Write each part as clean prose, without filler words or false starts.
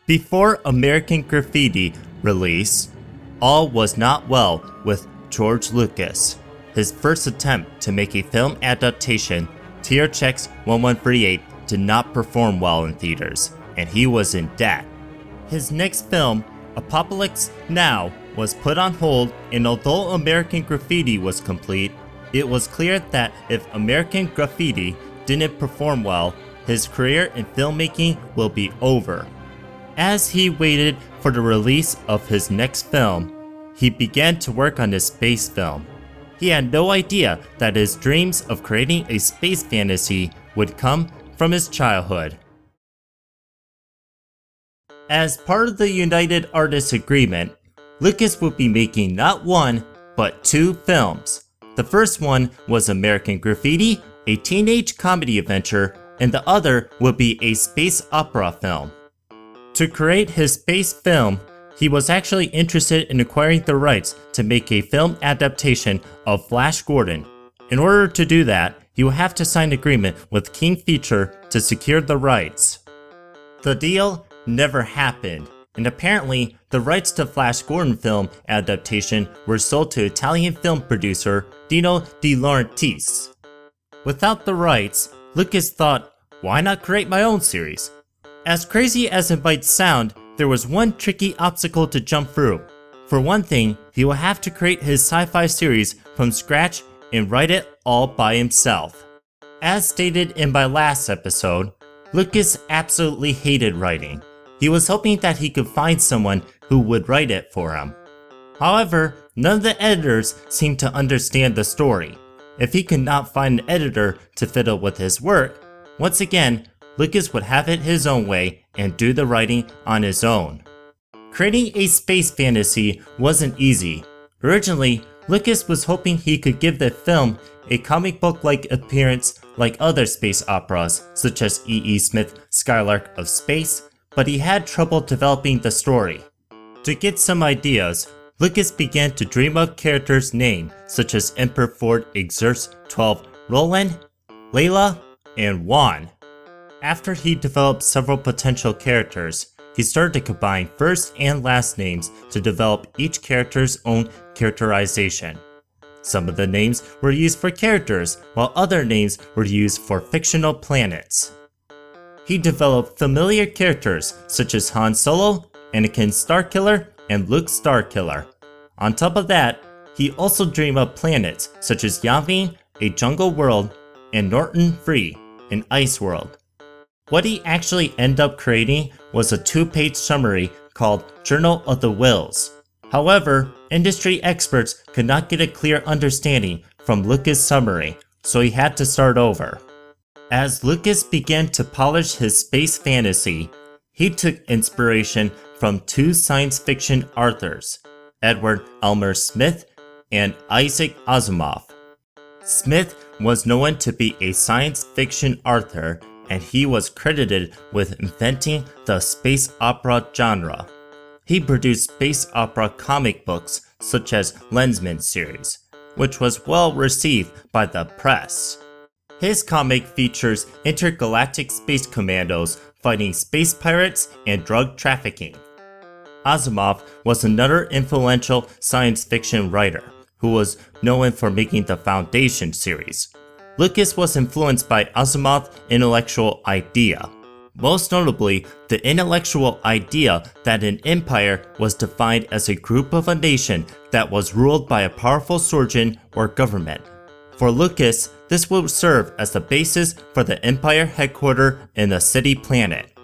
Before American Graffiti release, all was not well with George Lucas. His first attempt to make a film adaptation, THX 1138, did not perform well in theaters, and he was in debt. His next film, Apocalypse Now, was put on hold, and although American Graffiti was complete, it was clear that if American Graffiti didn't perform well, his career in filmmaking will be over. As he waited for the release of his next film, he began to work on his space film. He had no idea that his dreams of creating a space fantasy would come from his childhood. As part of the United Artists Agreement, Lucas would be making not one, but two films. The first one was American Graffiti, a teenage comedy adventure, and the other would be a space opera film. To create his space film, he was actually interested in acquiring the rights to make a film adaptation of Flash Gordon. In order to do that, he would have to sign an agreement with King Feature to secure the rights. The deal never happened, and apparently the rights to Flash Gordon film adaptation were sold to Italian film producer Dino De Laurentiis. Without the rights, Lucas thought, why not create my own series? As crazy as it might sound, there was one tricky obstacle to jump through. For one thing, he will have to create his sci-fi series from scratch and write it all by himself. As stated in my last episode, Lucas absolutely hated writing. He was hoping that he could find someone who would write it for him. However, none of the editors seemed to understand the story. If he could not find an editor to fiddle with his work, once again, Lucas would have it his own way and do the writing on his own. Creating a space fantasy wasn't easy. Originally, Lucas was hoping he could give the film a comic book-like appearance like other space operas, such as E.E. Smith's Skylark of Space, but he had trouble developing the story. To get some ideas, Lucas began to dream up characters' names such as Emperor Ford Exerts 12 Roland, Layla, and Juan. After he developed several potential characters, he started to combine first and last names to develop each character's own characterization. Some of the names were used for characters, while other names were used for fictional planets. He developed familiar characters such as Han Solo, Anakin Starkiller, and Luke Starkiller. On top of that, he also dreamed up planets such as Yavin, a jungle world, and Norton Free, an ice world. What he actually ended up creating was a 2-page summary called Journal of the Wills. However, industry experts could not get a clear understanding from Lucas' summary, so he had to start over. As Lucas began to polish his space fantasy, he took inspiration from two science fiction authors, Edward Elmer Smith and Isaac Asimov. Smith was known to be a science fiction author, and he was credited with inventing the space opera genre. He produced space opera comic books such as Lensman series, which was well received by the press. His comic features intergalactic space commandos fighting space pirates and drug trafficking. Asimov was another influential science fiction writer who was known for making the Foundation series. Lucas was influenced by Asimov's intellectual idea. Most notably, the intellectual idea that an empire was defined as a group of a nation that was ruled by a powerful surgeon or government. For Lucas, this would serve as the basis for the empire headquarters in the city planet.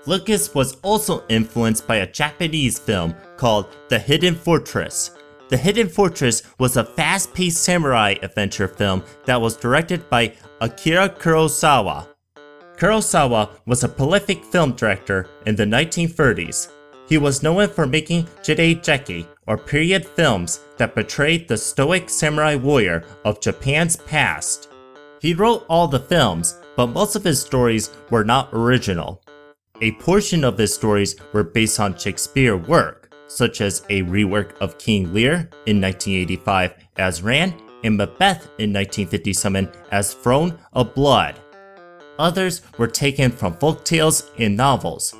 Lucas was also influenced by a Japanese film called The Hidden Fortress. The Hidden Fortress was a fast-paced samurai adventure film that was directed by Akira Kurosawa. Kurosawa was a prolific film director in the 1930s. He was known for making jidaigeki, or period films that portrayed the stoic samurai warrior of Japan's past. He wrote all the films, but most of his stories were not original. A portion of his stories were based on Shakespeare work, such as a rework of King Lear in 1985 as Ran and Macbeth in 1957 as Throne of Blood. Others were taken from folktales and novels.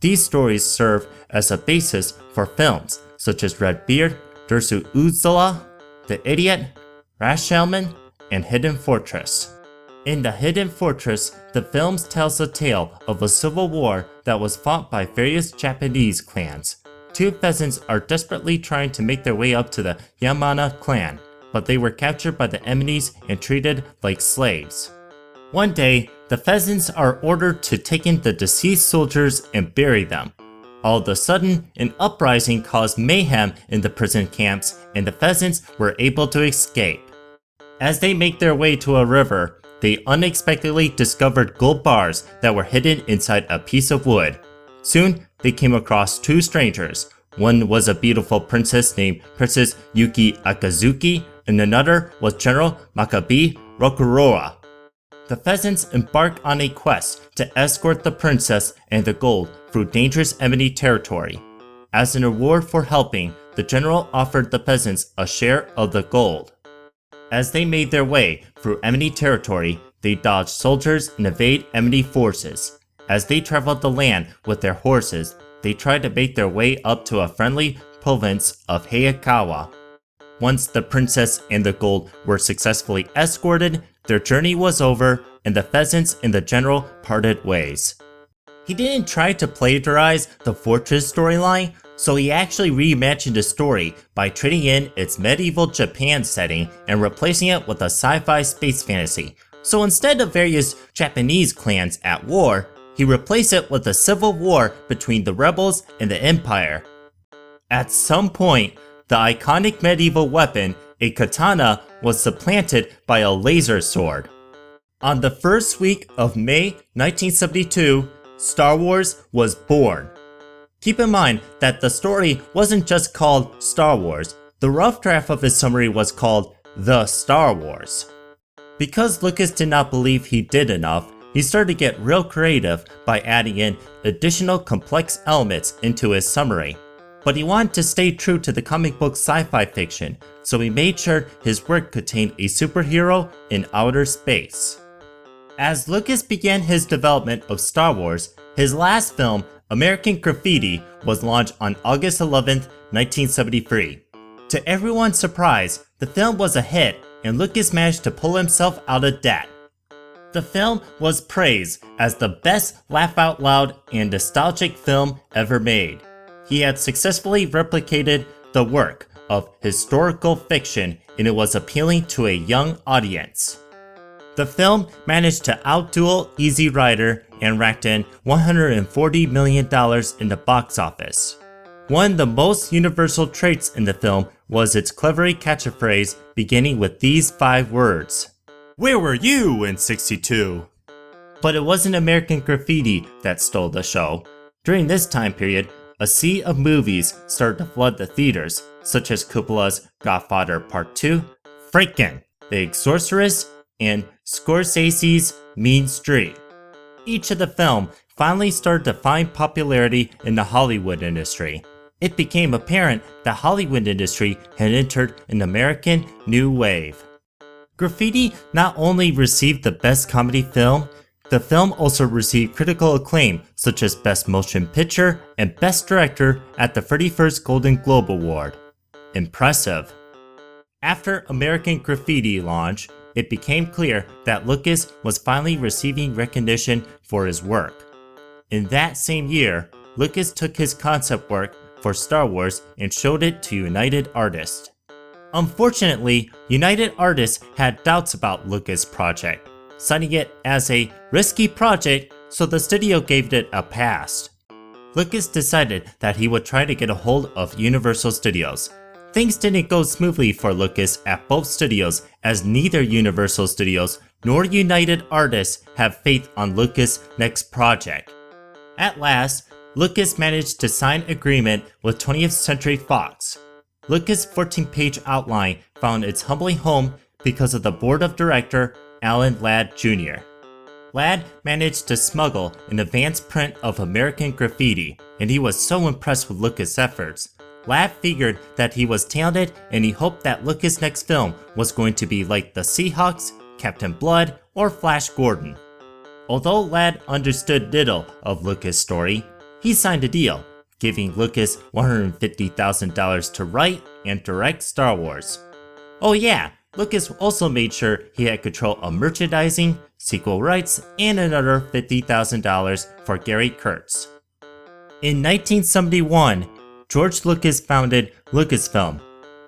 These stories serve as a basis for films such as Redbeard, Dersu Uzala, The Idiot, Rashomon, and Hidden Fortress. In The Hidden Fortress, the film tells the tale of a civil war that was fought by various Japanese clans. Two pheasants are desperately trying to make their way up to the Yamana clan, but they were captured by the enemies and treated like slaves. One day, the pheasants are ordered to take in the deceased soldiers and bury them. All of a sudden, an uprising caused mayhem in the prison camps, and the pheasants were able to escape. As they make their way to a river, they unexpectedly discovered gold bars that were hidden inside a piece of wood. Soon, they came across two strangers. One was a beautiful princess named Princess Yuki Akazuki, and another was General Makabe Rokuroa. The pheasants embark on a quest to escort the princess and the gold through dangerous enemy territory. As an reward for helping, the general offered the peasants a share of the gold. As they made their way through enemy territory, they dodged soldiers and evade enemy forces. As they traveled the land with their horses, they tried to make their way up to a friendly province of Hayakawa. Once the princess and the gold were successfully escorted, their journey was over and the pheasants and the general parted ways. He didn't try to plagiarize the fortress storyline, so he actually reimagined the story by trading in its medieval Japan setting and replacing it with a sci-fi space fantasy. So instead of various Japanese clans at war, he replaced it with a civil war between the rebels and the empire. At some point, the iconic medieval weapon, a katana, was supplanted by a laser sword. On the first week of May 1972, Star Wars was born. Keep in mind that the story wasn't just called Star Wars. The rough draft of his summary was called The Star Wars. Because Lucas did not believe he did enough, he started to get real creative by adding in additional complex elements into his summary. But he wanted to stay true to the comic book sci-fi fiction, so he made sure his work contained a superhero in outer space. As Lucas began his development of Star Wars, his last film, American Graffiti, was launched on August 11, 1973. To everyone's surprise, the film was a hit and Lucas managed to pull himself out of debt. The film was praised as the best laugh-out-loud and nostalgic film ever made. He had successfully replicated the work of historical fiction and it was appealing to a young audience. The film managed to outduel Easy Rider and racked in $140 million in the box office. One of the most universal traits in the film was its cleverly catchphrase beginning with these 5 words. "Where were you in '62? But it wasn't American Graffiti that stole the show. During this time period, a sea of movies started to flood the theaters, such as Coppola's Godfather Part 2, Franken, The Exorcist, and Scorsese's Mean Street. Each of the films finally started to find popularity in the Hollywood industry. It became apparent that Hollywood industry had entered an American new wave. Graffiti not only received the Best Comedy Film, the film also received critical acclaim such as Best Motion Picture and Best Director at the 31st Golden Globe Award. Impressive. After American Graffiti launch, it became clear that Lucas was finally receiving recognition for his work. In that same year, Lucas took his concept work for Star Wars and showed it to United Artists. Unfortunately, United Artists had doubts about Lucas' project, citing it as a risky project, so the studio gave it a pass. Lucas decided that he would try to get a hold of Universal Studios. Things didn't go smoothly for Lucas at both studios, as neither Universal Studios nor United Artists have faith on Lucas' next project. At last, Lucas managed to sign agreement with 20th Century Fox. Lucas' 14-page outline found its humbling home because of the board of director Alan Ladd Jr. Ladd managed to smuggle an advanced print of American Graffiti, and he was so impressed with Lucas' efforts. Ladd figured that he was talented and he hoped that Lucas' next film was going to be like The Seahawks, Captain Blood, or Flash Gordon. Although Ladd understood little of Lucas' story, He signed a deal, giving Lucas $150,000 to write and direct Star Wars. Oh yeah, Lucas also made sure he had control of merchandising, sequel rights, and another $50,000 for Gary Kurtz. In 1971, George Lucas founded Lucasfilm.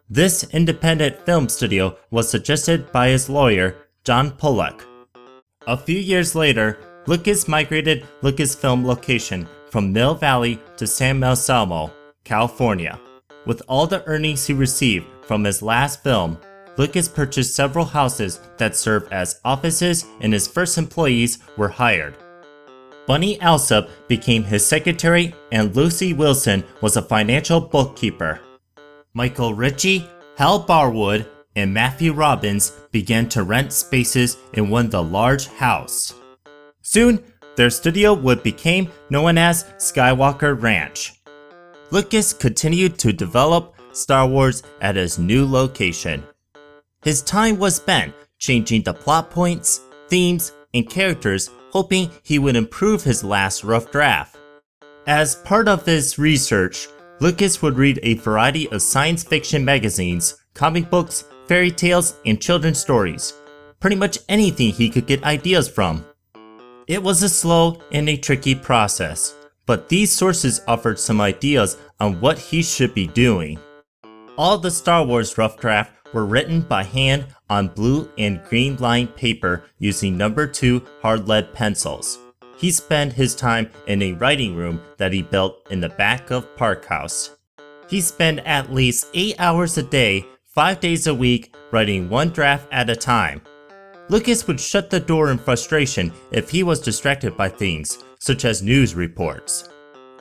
This independent film studio was suggested by his lawyer, John Pollock. A few years later, Lucas migrated Lucasfilm location from Mill Valley to San Anselmo, California. With all the earnings he received from his last film, Lucas purchased several houses that served as offices, and his first employees were hired. Bunny Alsop became his secretary, and Lucy Wilson was a financial bookkeeper. Michael Ritchie, Hal Barwood, and Matthew Robbins began to rent spaces in the large house. Soon, their studio would become known as Skywalker Ranch. Lucas continued to develop Star Wars at his new location. His time was spent changing the plot points, themes, and characters, hoping he would improve his last rough draft. As part of his research, Lucas would read a variety of science fiction magazines, comic books, fairy tales, and children's stories. Pretty much anything he could get ideas from. It was a slow and a tricky process, but these sources offered some ideas on what he should be doing. All the Star Wars rough draft were written by hand on blue and green lined paper using number 2 hard lead pencils. He spent his time in a writing room that he built in the back of Park House. He spent at least 8 hours a day, 5 days a week, writing one draft at a time. Lucas would shut the door in frustration if he was distracted by things, such as news reports.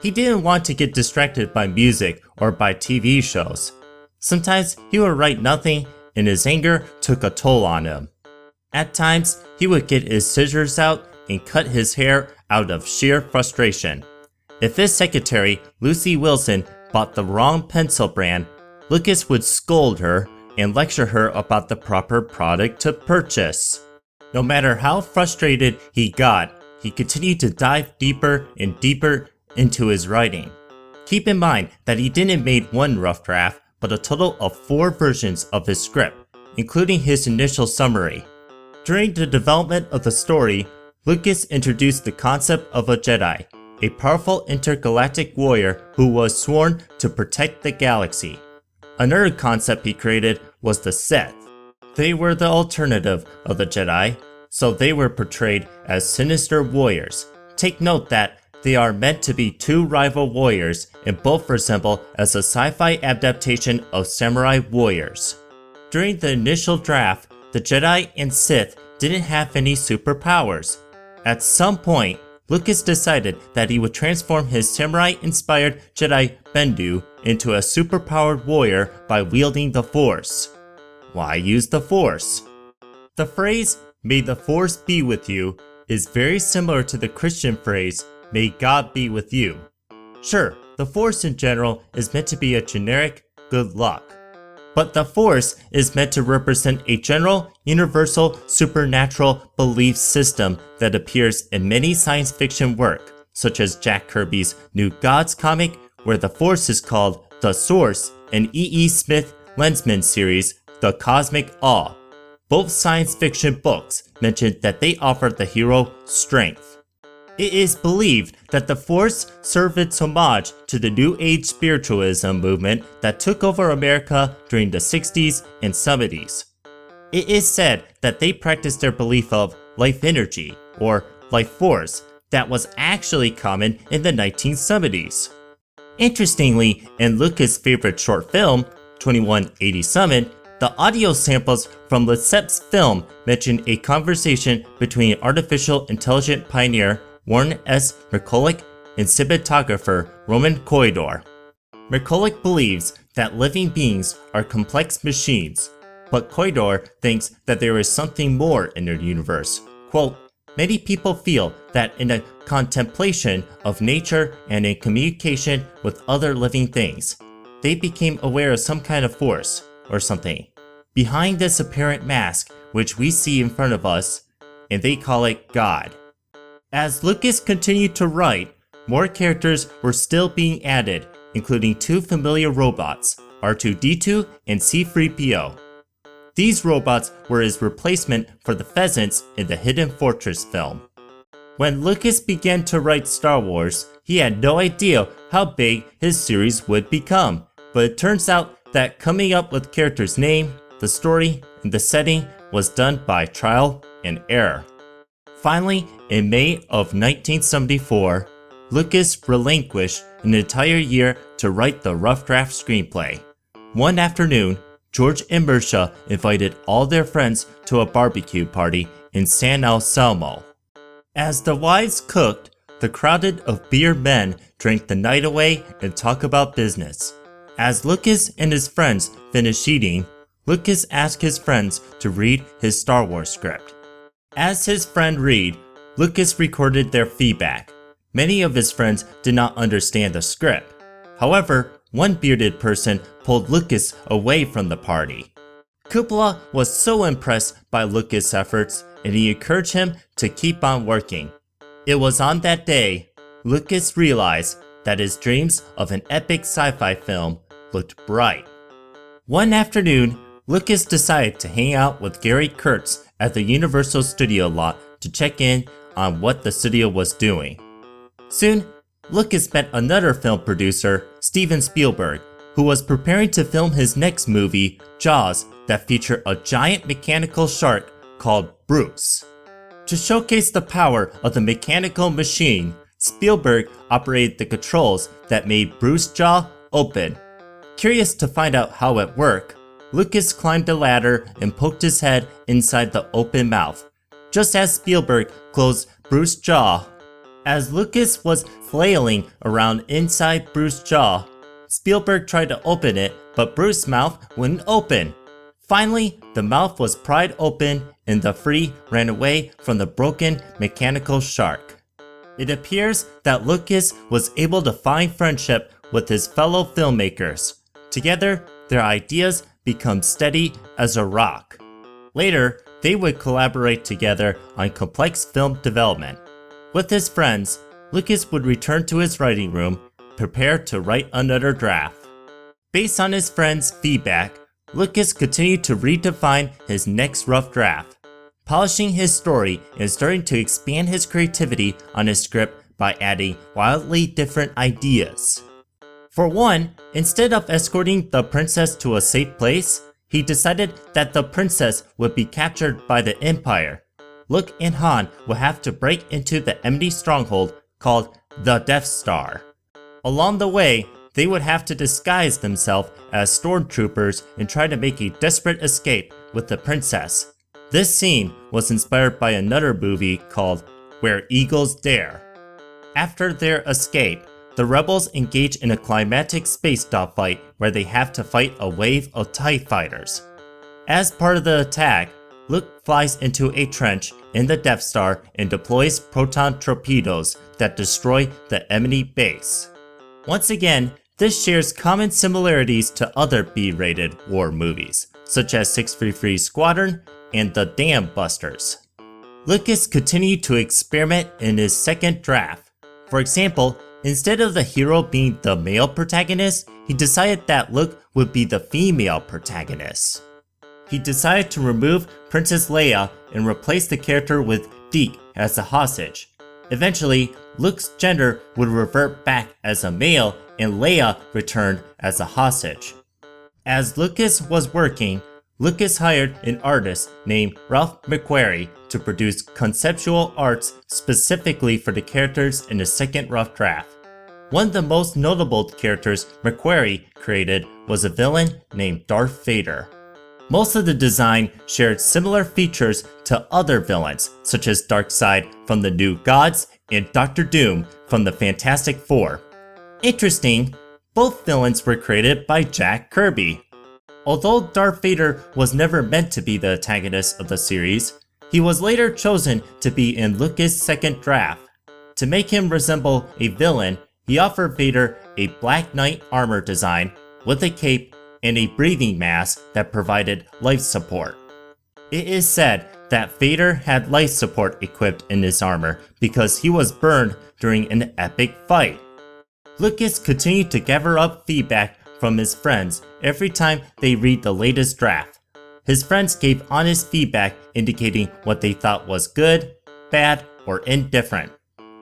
He didn't want to get distracted by music or by TV shows. Sometimes he would write nothing, and his anger took a toll on him. At times, he would get his scissors out and cut his hair out of sheer frustration. If his secretary, Lucy Wilson, bought the wrong pencil brand, Lucas would scold her and lecture her about the proper product to purchase. No matter how frustrated he got, he continued to dive deeper and deeper into his writing. Keep in mind that he didn't make one rough draft, but a total of 4 versions of his script, including his initial summary. During the development of the story, Lucas introduced the concept of a Jedi, a powerful intergalactic warrior who was sworn to protect the galaxy. Another concept he created was the Sith. They were the alternative of the Jedi, so they were portrayed as sinister warriors. Take note that they are meant to be 2 rival warriors and both resemble as a sci-fi adaptation of samurai warriors. During the initial draft, the Jedi and Sith didn't have any superpowers. At some point, Lucas decided that he would transform his samurai-inspired Jedi Bendu into a superpowered warrior by wielding the Force. Why use the Force? The phrase, "May the Force be with you," is very similar to the Christian phrase, "May God be with you." Sure, the Force in general is meant to be a generic good luck. But the Force is meant to represent a general, universal, supernatural belief system that appears in many science fiction work, such as Jack Kirby's New Gods comic, where the Force is called the Source, and E. Smith Lensman's series, The Cosmic Awe. Both science fiction books mention that they offer the hero strength. It is believed that the Force served its homage to the New Age spiritualism movement that took over America during the 60s and 70s. It is said that they practiced their belief of life energy, or life force, that was actually common in the 1970s. Interestingly, in Lucas' favorite short film, 2187, the audio samples from Lesseps' film mention a conversation between artificial intelligent pioneer Warren S. Mercolic and cinematographer Roman Koidor. Mercolic believes that living beings are complex machines, but Koidor thinks that there is something more in their universe. Quote, "Many people feel that in a contemplation of nature and in communication with other living things, they became aware of some kind of force, or something, behind this apparent mask which we see in front of us, and they call it God." As Lucas continued to write, more characters were still being added, including 2 familiar robots, R2-D2 and C-3PO. These robots were his replacement for the pheasants in the Hidden Fortress film. When Lucas began to write Star Wars, he had no idea how big his series would become, but it turns out that coming up with characters' name, the story, and the setting was done by trial and error. Finally, in May of 1974, Lucas relinquished an entire year to write the rough draft screenplay. One afternoon, George and Marcia invited all their friends to a barbecue party in San Anselmo. As the wives cooked, the crowd of bearded men drank the night away and talked about business. As Lucas and his friends finished eating, Lucas asked his friends to read his Star Wars script. As his friend read, Lucas recorded their feedback. Many of his friends did not understand the script. However, one bearded person pulled Lucas away from the party. Coppola was so impressed by Lucas' efforts, and he encouraged him to keep on working. It was on that day, Lucas realized that his dreams of an epic sci-fi film looked bright. One afternoon, Lucas decided to hang out with Gary Kurtz at the Universal Studio lot to check in on what the studio was doing. Soon, Lucas met another film producer, Steven Spielberg, who was preparing to film his next movie, Jaws, that featured a giant mechanical shark called Bruce. To showcase the power of the mechanical machine, Spielberg operated the controls that made Bruce's jaw open. Curious to find out how it worked, Lucas climbed the ladder and poked his head inside the open mouth, just as Spielberg closed Bruce's jaw. As Lucas was flailing around inside Bruce's jaw, Spielberg tried to open it, but Bruce's mouth wouldn't open. Finally, the mouth was pried open and the three ran away from the broken mechanical shark. It appears that Lucas was able to find friendship with his fellow filmmakers. Together, their ideas become steady as a rock. Later, they would collaborate together on complex film development. With his friends, Lucas would return to his writing room, prepared to write another draft. Based on his friends' feedback, Lucas continued to redefine his next rough draft, polishing his story and starting to expand his creativity on his script by adding wildly different ideas. For one, instead of escorting the princess to a safe place, he decided that the princess would be captured by the Empire. Luke and Han would have to break into the enemy stronghold called the Death Star. Along the way, they would have to disguise themselves as stormtroopers and try to make a desperate escape with the princess. This scene was inspired by another movie called Where Eagles Dare. After their escape, the rebels engage in a climactic space dogfight where they have to fight a wave of TIE fighters. As part of the attack, Luke flies into a trench in the Death Star and deploys proton torpedoes that destroy the enemy base. Once again, this shares common similarities to other B-rated war movies, such as 633 Squadron and The Dam Busters. Lucas continued to experiment in his second draft. For example, instead of the hero being the male protagonist, he decided that Luke would be the female protagonist. He decided to remove Princess Leia and replace the character with Deke as a hostage. Eventually, Luke's gender would revert back as a male and Leia returned as a hostage. As Lucas was working, Lucas hired an artist named Ralph McQuarrie to produce conceptual arts specifically for the characters in the second rough draft. One of the most notable characters McQuarrie created was a villain named Darth Vader. Most of the design shared similar features to other villains, such as Darkseid from the New Gods and Doctor Doom from the Fantastic Four. Interesting, both villains were created by Jack Kirby. Although Darth Vader was never meant to be the antagonist of the series, he was later chosen to be in Lucas' second draft. To make him resemble a villain, he offered Vader a Black Knight armor design with a cape and a breathing mask that provided life support. It is said that Vader had life support equipped in his armor because he was burned during an epic fight. Lucas continued to gather up feedback from his friends every time they read the latest draft. His friends gave honest feedback indicating what they thought was good, bad, or indifferent.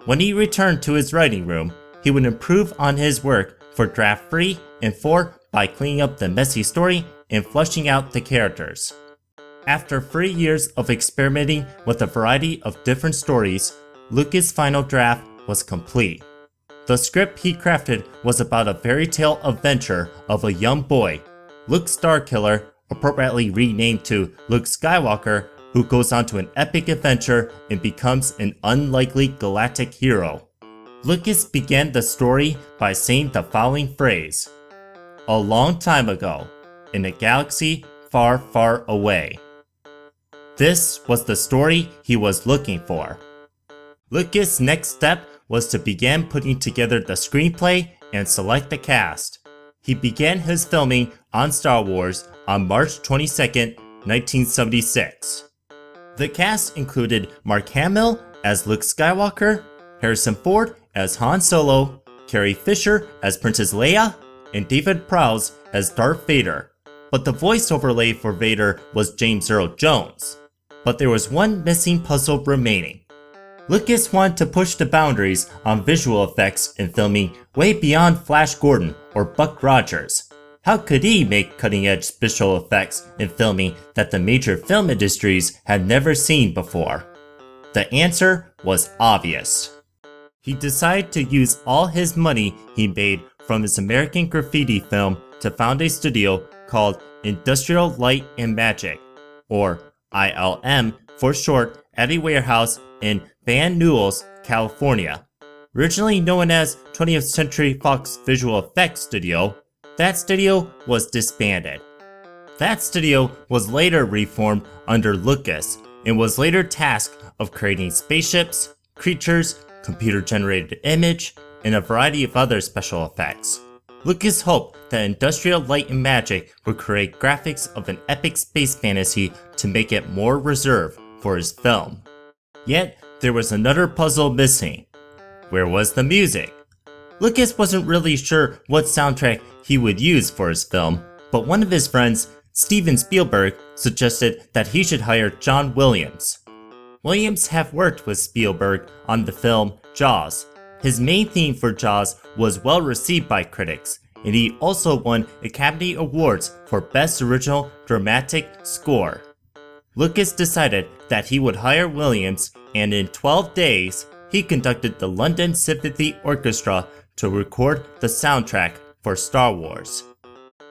When he returned to his writing room, he would improve on his work for draft 3 and 4 by cleaning up the messy story and fleshing out the characters. After 3 years of experimenting with a variety of different stories, Lucas' final draft was complete. The script he crafted was about a fairy tale adventure of a young boy, Luke Starkiller, appropriately renamed to Luke Skywalker, who goes on to an epic adventure and becomes an unlikely galactic hero. Lucas began the story by saying the following phrase: "A long time ago, in a galaxy far, far away." This was the story he was looking for. Lucas' next step was to begin putting together the screenplay and select the cast. He began his filming on Star Wars on March 22, 1976. The cast included Mark Hamill as Luke Skywalker, Harrison Ford as Han Solo, Carrie Fisher as Princess Leia, and David Prowse as Darth Vader. But the voice overlay for Vader was James Earl Jones. But there was one missing puzzle remaining. Lucas wanted to push the boundaries on visual effects in filming way beyond Flash Gordon or Buck Rogers. How could he make cutting-edge special effects in filming that the major film industries had never seen before? The answer was obvious. He decided to use all his money he made from his American Graffiti film to found a studio called Industrial Light and Magic, or ILM for short, at a warehouse in Van Nuys, California. Originally known as 20th Century Fox Visual Effects Studio, that studio was disbanded. That studio was later reformed under Lucas and was later tasked of creating spaceships, creatures, computer-generated image, and a variety of other special effects. Lucas hoped that Industrial Light and Magic would create graphics of an epic space fantasy to make it more reserved for his film. Yet, there was another puzzle missing. Where was the music? Lucas wasn't really sure what soundtrack he would use for his film, but one of his friends, Steven Spielberg, suggested that he should hire John Williams. Williams had worked with Spielberg on the film Jaws. His main theme for Jaws was well received by critics, and he also won Academy Awards for Best Original Dramatic Score. Lucas decided that he would hire Williams, and in 12 days, he conducted the London Symphony Orchestra to record the soundtrack for Star Wars.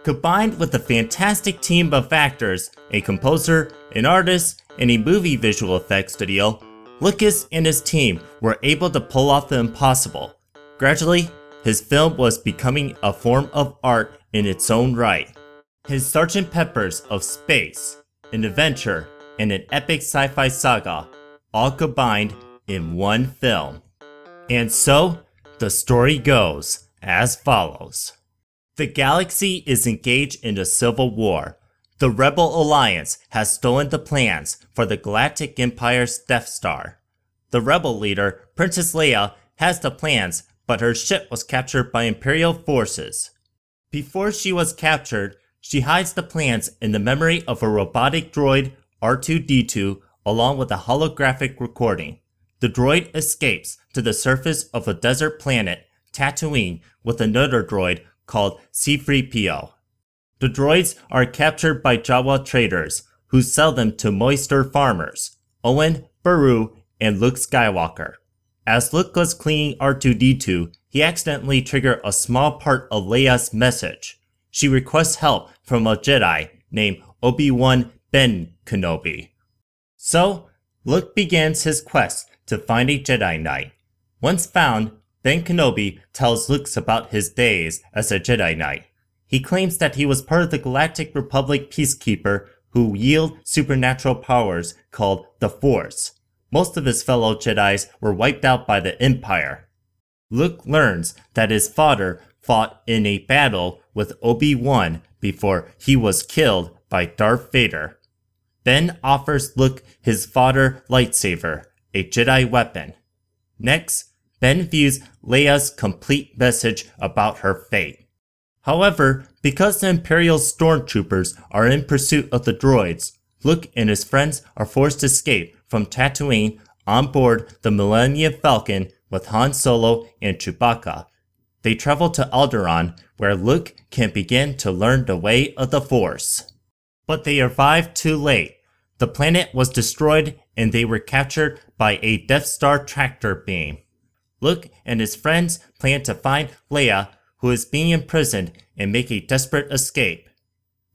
Combined with a fantastic team of actors, a composer, an artist, and a movie visual effects studio, Lucas and his team were able to pull off the impossible. Gradually, his film was becoming a form of art in its own right. His Sgt. Pepper's of space, an adventure, and an epic sci-fi saga, all combined in one film. And so, the story goes as follows. The galaxy is engaged in a civil war. The Rebel Alliance has stolen the plans for the Galactic Empire's Death Star. The Rebel leader, Princess Leia, has the plans, but her ship was captured by Imperial forces. Before she was captured, she hides the plans in the memory of a robotic droid, R2-D2, along with a holographic recording. The droid escapes to the surface of a desert planet, Tatooine, with another droid called C-3PO. The droids are captured by Jawa traders, who sell them to moisture farmers, Owen, Beru, and Luke Skywalker. As Luke was cleaning R2-D2, he accidentally triggered a small part of Leia's message. She requests help from a Jedi named Obi-Wan Ben Kenobi. So, Luke begins his quest to find a Jedi Knight. Once found, Ben Kenobi tells Luke about his days as a Jedi Knight. He claims that he was part of the Galactic Republic peacekeeper who wield supernatural powers called the Force. Most of his fellow Jedis were wiped out by the Empire. Luke learns that his father fought in a battle with Obi-Wan before he was killed by Darth Vader. Ben offers Luke his fodder lightsaber, a Jedi weapon. Next, Ben views Leia's complete message about her fate. However, because the Imperial stormtroopers are in pursuit of the droids, Luke and his friends are forced to escape from Tatooine on board the Millennium Falcon with Han Solo and Chewbacca. They travel to Alderaan, where Luke can begin to learn the way of the Force. But they arrived too late. The planet was destroyed and they were captured by a Death Star tractor beam. Luke and his friends plan to find Leia, who is being imprisoned, and make a desperate escape.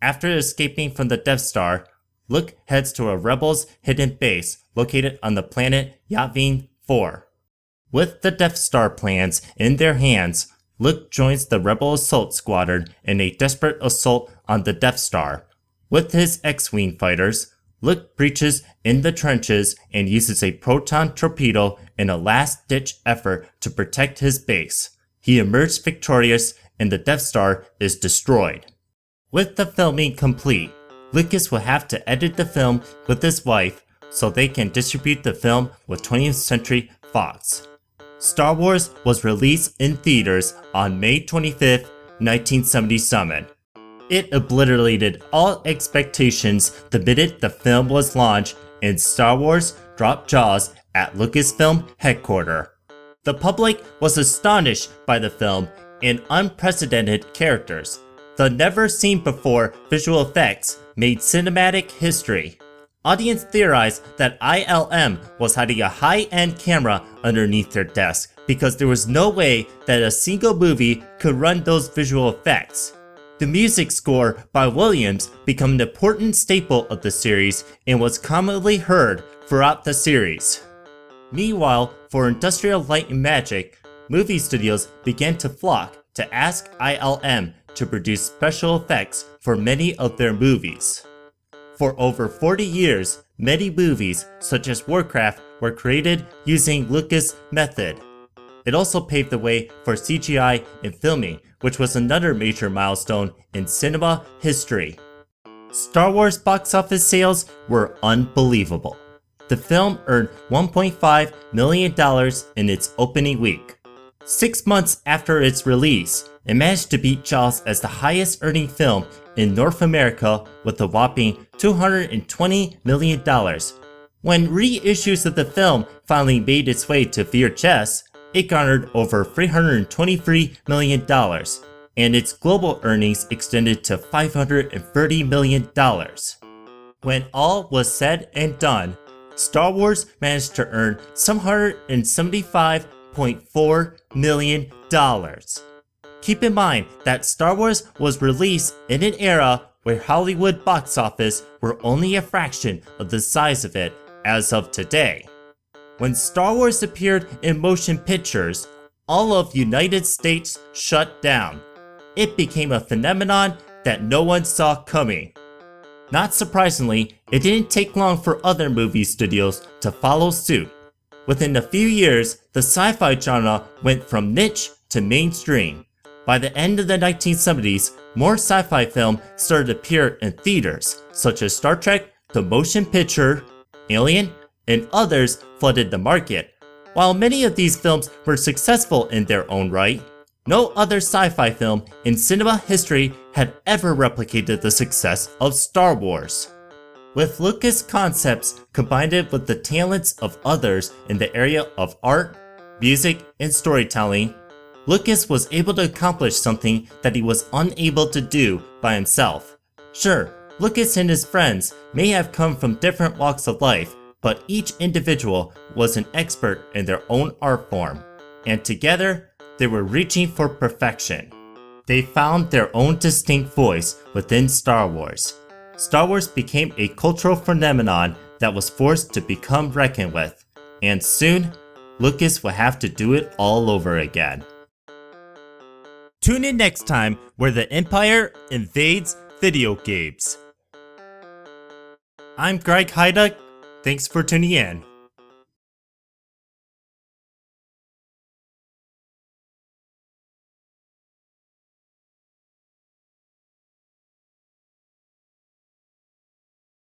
After escaping from the Death Star, Luke heads to a Rebels hidden base located on the planet Yavin 4. With the Death Star plans in their hands, Luke joins the Rebel Assault Squadron in a desperate assault on the Death Star. With his X-Wing fighters, Luke breaches in the trenches and uses a proton torpedo in a last-ditch effort to protect his base. He emerged victorious and the Death Star is destroyed. With the filming complete, Lucas will have to edit the film with his wife so they can distribute the film with 20th Century Fox. Star Wars was released in theaters on May 25, 1977. It obliterated all expectations the minute the film was launched, and Star Wars dropped Jaws at Lucasfilm headquarters. The public was astonished by the film and unprecedented characters. The never-seen-before visual effects made cinematic history. Audience theorized that ILM was hiding a high-end camera underneath their desk because there was no way that a single movie could run those visual effects. The music score by Williams became an important staple of the series and was commonly heard throughout the series. Meanwhile, for Industrial Light and Magic, movie studios began to flock to ask ILM to produce special effects for many of their movies. For over 40 years, many movies, such as Warcraft, were created using Lucas' method. It also paved the way for CGI in filming, which was another major milestone in cinema history. Star Wars box office sales were unbelievable. The film earned $1.5 million in its opening week. 6 months after its release, it managed to beat Jaws as the highest earning film in North America with a whopping $220 million. When reissues of the film finally made its way to VHS, it garnered over $323 million, and its global earnings extended to $530 million. When all was said and done, Star Wars managed to earn $775.4 million. Keep in mind that Star Wars was released in an era where Hollywood box office were only a fraction of the size of it as of today. When Star Wars appeared in motion pictures, all of United States shut down. It became a phenomenon that no one saw coming. Not surprisingly, it didn't take long for other movie studios to follow suit. Within a few years, the sci-fi genre went from niche to mainstream. By the end of the 1970s, more sci-fi film started to appear in theaters, such as Star Trek, the motion picture, Alien, and others flooded the market. While many of these films were successful in their own right, no other sci-fi film in cinema history had ever replicated the success of Star Wars. With Lucas concepts combined with the talents of others in the area of art, music, and storytelling, Lucas was able to accomplish something that he was unable to do by himself. Sure, Lucas and his friends may have come from different walks of life, but each individual was an expert in their own art form, and together, they were reaching for perfection. They found their own distinct voice within Star Wars. Star Wars became a cultural phenomenon that was forced to become reckoned with, and soon, Lucas will have to do it all over again. Tune in next time where the Empire invades video games. I'm Greg Heiduck. Thanks for tuning in.